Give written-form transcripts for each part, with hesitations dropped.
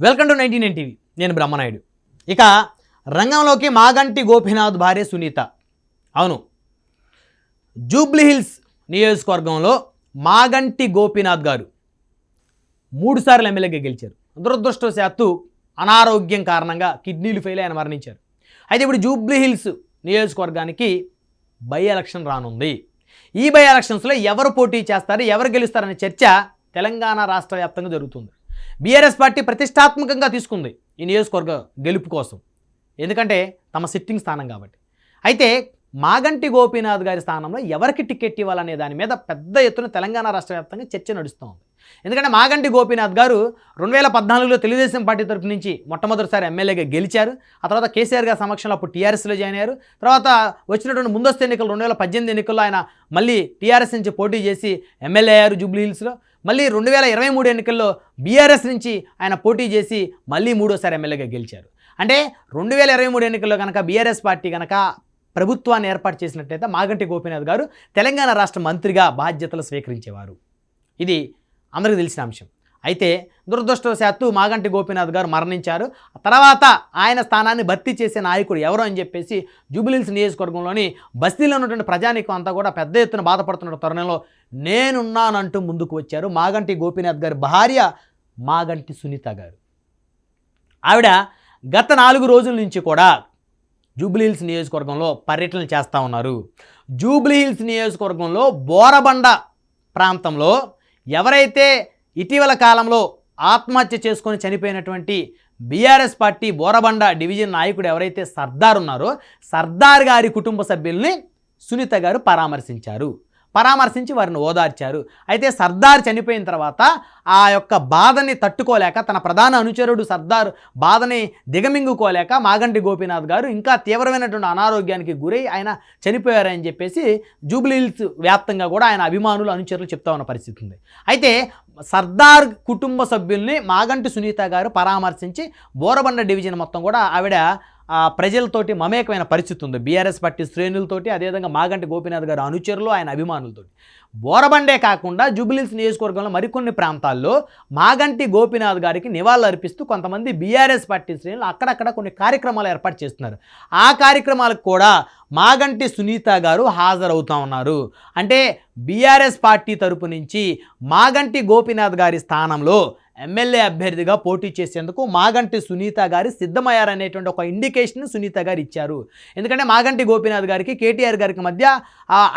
Welcome to 99 TV. నేను బ్రహ్మనాయుడు. ఇక రంగంలోకి మాగంటి గోపీనాథ్ భార్య సునీత. అవును, జూబ్లీహిల్స్ నియోజకవర్గంలో మాగంటి గోపీనాథ్ గారు 3 సార్లు ఎమ్మెల్యేగా గెలిచారు. దురదృష్టవశాత్తు అనారోగ్యం కారణంగా కిడ్నీలు ఫెయిల్ ఆయన మరణించారు. అయితే ఇప్పుడు జూబ్లీహిల్స్ నియోజకవర్గానికి బై ఎలక్షన్ రానుంది. ఈ బై ఎలక్షన్స్లో ఎవరు పోటీ చేస్తారు, ఎవరు గెలుస్తారనే చర్చ తెలంగాణ రాష్ట్ర వ్యాప్తంగా జరుగుతుంది. బీఆర్ఎస్ పార్టీ ప్రతిష్టాత్మకంగా తీసుకుంది ఈ నియోజకవర్గ గెలుపు కోసం, ఎందుకంటే తమ సిట్టింగ్ స్థానం కాబట్టి. అయితే మాగంటి గోపీనాథ్ గారి స్థానంలో ఎవరికి టికెట్ ఇవ్వాలనే దాని మీద పెద్ద ఎత్తున తెలంగాణ రాష్ట్ర వ్యాప్తంగా చర్చ నడుస్తూ ఉంది. ఎందుకంటే మాగంటి గోపీనాథ్ గారు 2014లో తెలుగుదేశం పార్టీ తరపు నుంచి మొట్టమొదటిసారి ఎమ్మెల్యేగా గెలిచారు. ఆ తర్వాత కేసీఆర్ గారి సమక్షంలో అప్పుడు టీఆర్ఎస్లో జాయిన్ అయ్యారు. తర్వాత వచ్చినటువంటి ముందస్తు ఎన్నికలు 2018 ఎన్నికల్లో ఆయన మళ్ళీ టీఆర్ఎస్ నుంచి పోటీ చేసి ఎమ్మెల్యే అయ్యారు జూబ్లీహిల్స్లో. మళ్ళీ 2023 ఎన్నికల్లో బీఆర్ఎస్ నుంచి ఆయన పోటీ చేసి మళ్ళీ 3వ ఎమ్మెల్యేగా గెలిచారు. అంటే 2023 ఎన్నికల్లో కనుక బీఆర్ఎస్ పార్టీ కనుక ప్రభుత్వాన్ని ఏర్పాటు చేసినట్లయితే మాగంటి గోపీనాథ్ గారు తెలంగాణ రాష్ట్ర మంత్రిగా బాధ్యతలు స్వీకరించేవారు. ఇది అందరికీ తెలిసిన అంశం. అయితే దురదృష్టవశాత్తు మాగంటి గోపీనాథ్ గారు మరణించారు. తర్వాత ఆయన స్థానాన్ని భర్తీ చేసే నాయకుడు ఎవరు అని చెప్పేసి జూబ్లీహిల్స్ నియోజకవర్గంలోని బస్తీలో ఉన్నటువంటి ప్రజానీకం అంతా కూడా పెద్ద ఎత్తున బాధపడుతున్న తరుణంలో నేనున్నానంటూ ముందుకు వచ్చారు మాగంటి గోపీనాథ్ గారి భార్య మాగంటి సునీత గారు. ఆవిడ గత 4 రోజుల నుంచి కూడా జూబ్లీహిల్స్ నియోజకవర్గంలో పర్యటనలు చేస్తూ ఉన్నారు. జూబ్లీహిల్స్ నియోజకవర్గంలో బోరబండ ప్రాంతంలో ఎవరైతే ఇటీవల కాలంలో ఆత్మహత్య చేసుకొని చనిపోయినటువంటి బీఆర్ఎస్ పార్టీ బోరబండ డివిజన్ నాయకుడు ఎవరైతే సర్దార్ ఉన్నారో సర్దార్ గారి కుటుంబ సభ్యుల్ని సునీత గారు పరామర్శించి వారిని ఓదార్చారు. అయితే సర్దార్ చనిపోయిన తర్వాత ఆ యొక్క బాధని తట్టుకోలేక, తన ప్రధాన అనుచరుడు సర్దార్ బాధని దిగమింగుకోలేక మాగంటి గోపీనాథ్ గారు ఇంకా తీవ్రమైనటువంటి అనారోగ్యానికి గురై ఆయన చనిపోయారని చెప్పేసి జూబ్లీహిల్స్ వ్యాప్తంగా కూడా ఆయన అభిమానులు అనుచరులు చెప్తా ఉన్న పరిస్థితి ఉంది. అయితే సర్దార్ కుటుంబ సభ్యుల్ని మాగంటి సునీత గారు పరామర్శించి బోరబండ డివిజన్ మొత్తం కూడా ఆవిడ ప్రజలతోటి మమేకమైన పరిస్థితి ఉంది. బీఆర్ఎస్ పార్టీ శ్రేణులతోటి, అదేవిధంగా మాగంటి గోపీనాథ్ గారు అనుచరులు, ఆయన అభిమానులతోటి. బోరబండే కాకుండా జూబ్లీహిల్స్ నియోజకవర్గంలో మరికొన్ని ప్రాంతాల్లో మాగంటి గోపీనాథ్ గారికి నివాళులు అర్పిస్తూ కొంతమంది బీఆర్ఎస్ పార్టీ శ్రేణులు అక్కడక్కడ కొన్ని కార్యక్రమాలు ఏర్పాటు చేస్తున్నారు. ఆ కార్యక్రమాలకు కూడా మాగంటి సునీత గారు హాజరవుతూ ఉన్నారు. అంటే బీఆర్ఎస్ పార్టీ తరపు నుంచి మాగంటి గోపీనాథ్ గారి స్థానంలో ఎమ్మెల్యే అభ్యర్థిగా పోటీ చేసేందుకు మాగంటి సునీత గారు సిద్ధమయ్యారనేటువంటి ఒక ఇండికేషన్ సునీత గారు ఇచ్చారు. ఎందుకంటే మాగంటి గోపీనాథ్ గారికి కేటీఆర్ గారికి మధ్య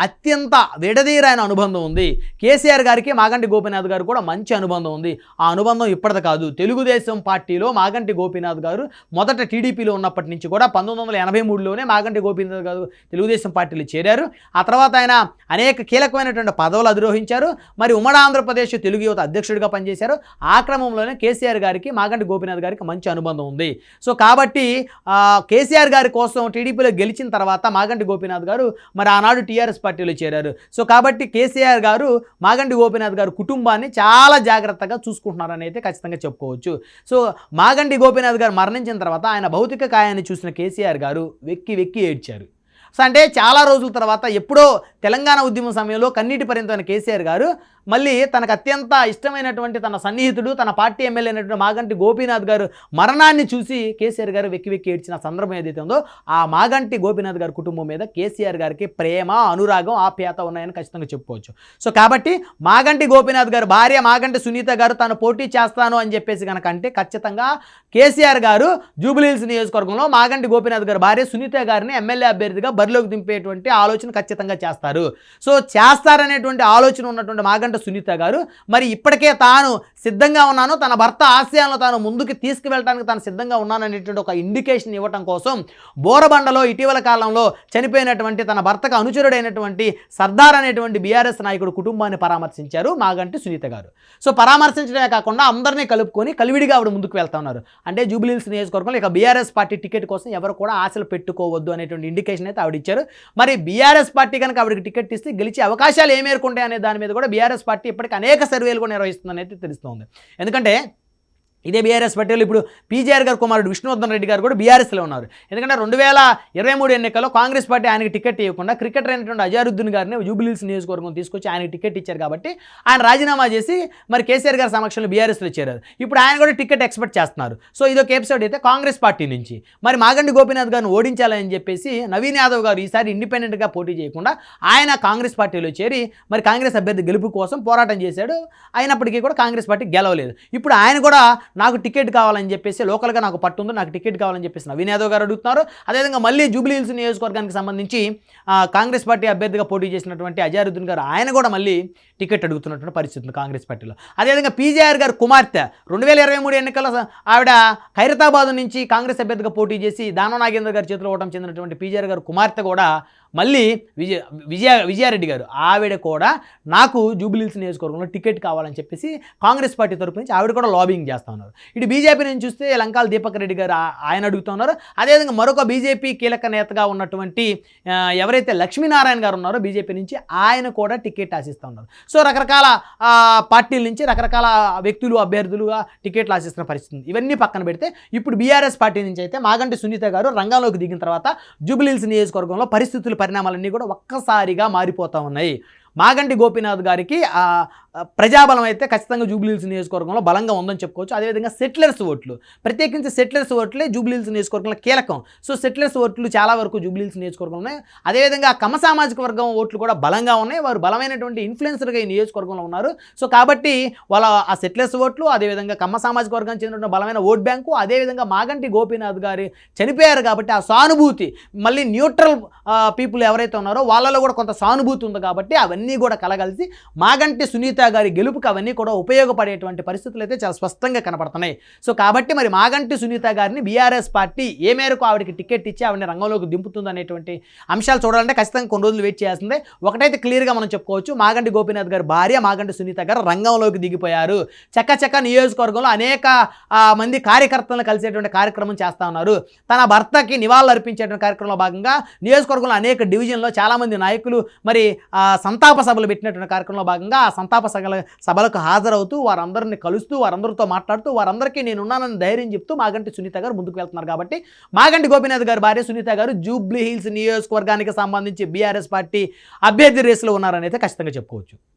అత్యంత విడదీరైన అనుబంధం ఉంది. కేసీఆర్ గారికి మాగంటి గోపీనాథ్ గారు కూడా మంచి అనుబంధం ఉంది. ఆ అనుబంధం ఇప్పటిది కాదు. తెలుగుదేశం పార్టీలో మాగంటి గోపీనాథ్ గారు మొదట టీడీపీలో ఉన్నప్పటి నుంచి కూడా 1983లోనే మాగంటి గోపీనాథ్ గారు తెలుగుదేశం పార్టీలో చేరారు. ఆ తర్వాత ఆయన అనేక కీలకమైనటువంటి పదవులు అధిరోహించారు. మరి ఉమ్మడి ఆంధ్రప్రదేశ్ తెలుగు యువత అధ్యక్షుడిగా పనిచేశారు. ఆ క్రమంలోనే కేసీఆర్ గారికి మాగంటి గోపీనాథ్ గారికి మంచి అనుబంధం ఉంది. సో కాబట్టి కేసీఆర్ గారి కోసం టీడీపీలో గెలిచిన తర్వాత మాగంటి గోపీనాథ్ గారు మరి ఆనాడు టీఆర్ఎస్ పార్టీలో చేరారు. సో కాబట్టి కేసీఆర్ గారు మాగంటి గోపీనాథ్ గారు కుటుంబాన్ని చాలా జాగ్రత్తగా చూసుకుంటున్నారని అయితే ఖచ్చితంగా చెప్పుకోవచ్చు. సో మాగంటి గోపీనాథ్ గారు మరణించిన తర్వాత ఆయన భౌతిక కాయాన్ని చూసిన కేసీఆర్ గారు వెక్కి వెక్కి ఏడ్చారు. సో అంటే చాలా రోజుల తర్వాత ఎప్పుడో తెలంగాణ ఉద్యమం సమయంలో కన్నీటి పర్యంతమైన కేసీఆర్ గారు మళ్ళీ తనకు అత్యంత ఇష్టమైనటువంటి తన సన్నిహితుడు, తన పార్టీ ఎమ్మెల్యే అయినటువంటి మాగంటి గోపీనాథ్ గారు మరణాన్ని చూసి కేసీఆర్ గారు వెక్కి వెక్కి ఏడ్చిన సందర్భం ఏదైతే ఉందో ఆ మాగంటి గోపీనాథ్ గారి కుటుంబం మీద కేసీఆర్ గారికి ప్రేమ, అనురాగం, ఆప్యాయత ఉన్నాయని ఖచ్చితంగా చెప్పుకోవచ్చు. సో కాబట్టి మాగంటి గోపీనాథ్ గారు భార్య మాగంటి సునీత గారు తాను పోటీ చేస్తాను అని చెప్పేసి కనుక అంటే ఖచ్చితంగా కేసీఆర్ గారు జూబ్లీహిల్స్ నియోజకవర్గంలో మాగంటి గోపీనాథ్ గారి భార్య సునీత గారిని ఎమ్మెల్యే అభ్యర్థిగా బరిలోకి దింపేటువంటి ఆలోచన ఖచ్చితంగా చేస్తారు. సో చేస్తారనేటువంటి ఆలోచన ఉన్నటువంటి మాగంటి సునీత గారు మరి ఇప్పటికే తాను సిద్ధంగా ఉన్నాను, తన భర్త ఆశయాలను తాను ముందుకు తీసుకువెళ్ళడానికి తాను సిద్ధంగా ఉన్నాననేటువంటి ఒక ఇండికేషన్ ఇవ్వటం కోసం బోరబండలో ఇటీవల కాలంలో చనిపోయినటువంటి తన భర్తకు అనుచరుడైనటువంటి సర్దార్ అనేటువంటి బీఆర్ఎస్ నాయకుడు కుటుంబాన్ని పరామర్శించారు మాగంటి సునీత గారు. సో పరామర్శించడమే కాకుండా అందరినీ కలుపుకొని కలివిడిగా ఆవిడ ముందుకు వెళ్తా ఉన్నారు. అంటే జూబ్లీహిల్స్ నియోజకవర్గంలో ఇక బీఆర్ఎస్ పార్టీ టికెట్ కోసం ఎవరు కూడా ఆశలు పెట్టుకోవద్దు అనేటువంటి ఇండికేషన్ అయితే ఆవిడ ఇచ్చారు. మరి బీఆర్ఎస్ పార్టీ కనుక ఆవిడకి టికెట్ ఇస్తే గెలిచే అవకాశాలు ఏ మేరకు ఉంటాయి అనే దాని మీద కూడా బీఆర్ఎస్ పార్టీ ఇప్పటికీ అనేక సర్వేలు కూడా నిర్వహిస్తుందని అయితే తెలుస్తోంది. ఎందుకంటే ఇదే బీఆర్ఎస్ పార్టీలో ఇప్పుడు పీజీఆర్ గారు కుమారుడు విష్ణువర్ధన్ రెడ్డి గారు కూడా బీఆర్ఎస్లో ఉన్నారు. ఎందుకంటే 2023 ఎన్నికల్లో కాంగ్రెస్ పార్టీ ఆయనకి టికెట్ ఇవ్వకుండా క్రికెటర్ అయినటువంటి అజారుద్దీన్ గారిని జూబ్లీహిల్స్ నియోజకవర్గం తీసుకొచ్చి ఆయనకి టికెట్ ఇచ్చారు కాబట్టి ఆయన రాజీనామా చేసి మరి కేసీఆర్ గారి సమక్షంలో బీఆర్ఎస్లో చేరారు. ఇప్పుడు ఆయన కూడా టికెట్ ఎక్స్పెక్ట్ చేస్తున్నారు. సో ఇదొక ఎపిసోడ్ అయితే కాంగ్రెస్ పార్టీ నుంచి మరి మాగంటి గోపీనాథ్ గారిని ఓడించాలని చెప్పేసి నవీన్ యాదవ్ గారు ఈసారి ఇండిపెండెంట్గా పోటీ చేయకుండా ఆయన కాంగ్రెస్ పార్టీలో చేరి మరి కాంగ్రెస్ అభ్యర్థి గెలుపు కోసం పోరాటం చేశాడు. అయినప్పటికీ కూడా కాంగ్రెస్ పార్టీ గెలవలేదు. ఇప్పుడు ఆయన కూడా నాకు టికెట్ కావాలని చెప్పేసి లోకల్గా నాకు పట్టు ఉంది, నాకు టికెట్ కావాలని చెప్పేసి నవీన్ యాదవ్ గారు అడుగుతున్నారు. అదేవిధంగా మళ్ళీ జూబ్లీహిల్స్ నియోజకవర్గానికి సంబంధించి కాంగ్రెస్ పార్టీ అభ్యర్థిగా పోటీ చేసినటువంటి అజారుద్దీన్ గారు ఆయన కూడా మళ్ళీ టికెట్ అడుగుతున్నటువంటి పరిస్థితి ఉంది కాంగ్రెస్ పార్టీలో. అదేవిధంగా పీజీఆర్ గారు కుమార్తె 2023 ఎన్నికల్లో ఆవిడ ఖైరతాబాద్ నుంచి కాంగ్రెస్ అభ్యర్థిగా పోటీ చేసి దానం నాగేంద్ర గారి చేతిలో ఓటమి చెందినటువంటి పీజీఆర్ గారు కుమార్తె కూడా మళ్ళీ విజయారెడ్డి గారు ఆవిడ కూడా నాకు జూబ్లీహిల్స్ నియోజకవర్గంలో టికెట్ కావాలని చెప్పేసి కాంగ్రెస్ పార్టీ తరపు నుంచి ఆవిడ కూడా లాబింగ్ చేస్తూ ఉన్నారు. ఇటు బీజేపీ నుంచి చూస్తే లంకాల దీపక్ రెడ్డి గారు ఆయన అడుగుతున్నారు. అదేవిధంగా మరొక బీజేపీ కీలక నేతగా ఉన్నటువంటి ఎవరైతే లక్ష్మీనారాయణ గారు ఉన్నారో బీజేపీ నుంచి ఆయన కూడా టికెట్ ఆశిస్తూ ఉన్నారు. సో రకరకాల పార్టీల నుంచి రకరకాల వ్యక్తులు అభ్యర్థులుగా టికెట్లు ఆశిస్తున్న పరిస్థితి. ఇవన్నీ పక్కన పెడితే ఇప్పుడు బీఆర్ఎస్ పార్టీ నుంచి అయితే మాగంటి సునీత గారు రంగంలోకి దిగిన తర్వాత జూబ్లీహిల్స్ నియోజకవర్గంలో పరిణామాలన్నీ కూడా ఒక్కసారిగా మారిపోతూ ఉన్నాయి. మాగంటి గోపీనాథ్ గారికి ప్రజాబలం అయితే ఖచ్చితంగా జూబ్లీహిల్స్ నియోజకవర్గంలో బలంగా ఉందని చెప్పుకోవచ్చు. అదేవిధంగా సెటిలర్స్ ఓట్లు, ప్రత్యేకించి సెటిలర్స్ ఓట్లే జూబ్లీహిల్స్ నియోజకవర్గంలో కీలకం. సో సెటిలర్స్ ఓట్లు చాలా వరకు జూబ్లీహిల్స్ నియోజకవర్గంలో ఉన్నాయి. అదేవిధంగా కమ్మ సామాజిక వర్గం ఓట్లు కూడా బలంగా ఉన్నాయి. వారు బలమైనటువంటి ఇన్ఫ్లుయెన్సర్గా ఈ నియోజకవర్గంలో ఉన్నారు. సో కాబట్టి వాళ్ళ ఆ సెటిలర్స్ ఓట్లు, అదేవిధంగా కమ్మ సామాజిక వర్గానికి చెందిన బలమైన ఓట్ బ్యాంకు, అదేవిధంగా మాగంటి గోపీనాథ్ గారు చనిపోయారు కాబట్టి ఆ సానుభూతి, మళ్ళీ న్యూట్రల్ పీపుల్ ఎవరైతే ఉన్నారో వాళ్ళలో కూడా కొంత సానుభూతి ఉంది కాబట్టి అవన్నీ కూడా కలగలిసి మాగంటి సునీత గారి గెలుపుకి అవన్నీ కూడా ఉపయోగపడేటువంటి పరిస్థితులు అయితే చాలా స్పష్టంగా కనపడుతున్నాయి. సో కాబట్టి మరి మాగంటి సునీత గారిని బీఆర్ఎస్ పార్టీ ఏ మేరకు ఆవిడకి టికెట్ ఇచ్చి ఆవిడని రంగంలోకి దింపుతుంది అనేటువంటి అంశాలు చూడాలంటే ఖచ్చితంగా కొన్ని రోజులు వెయిట్ చేయాల్సిందే. ఒకటైతే క్లియర్గా మనం చెప్పుకోవచ్చు, మాగంటి గోపీనాథ్ గారి భార్య మాగంటి సునీత గారు రంగంలోకి దిగిపోయారు. చక్క నియోజకవర్గంలో అనేక మంది కార్యకర్తలను కలిసేటువంటి కార్యక్రమం చేస్తూ ఉన్నారు. తన భర్తకి నివాళులు అర్పించేటువంటి కార్యక్రమంలో భాగంగా నియోజకవర్గంలో అనేక డివిజన్లో చాలామంది నాయకులు మరి సంతాప సభలు పెట్టినటువంటి కార్యక్రమంలో భాగంగా ఆ సంతాప సభలకు హాజరవుతూ వారందరినీ కలుస్తూ వారందరితో మాట్లాడుతూ వారందరికీ నేనున్నానని ధైర్యం చెప్తూ మాగంటి సునీత గారు ముందుకు వెళ్తున్నారు. కాబట్టి మాగంటి గోపీనాథ్ గారి భార్య సునీత గారు జూబ్లీహిల్స్ నియోజకవర్గానికి సంబంధించి బీఆర్ఎస్ పార్టీ అభ్యర్థి రేసులో ఉన్నారని అయితే ఖచ్చితంగా చెప్పుకోవచ్చు.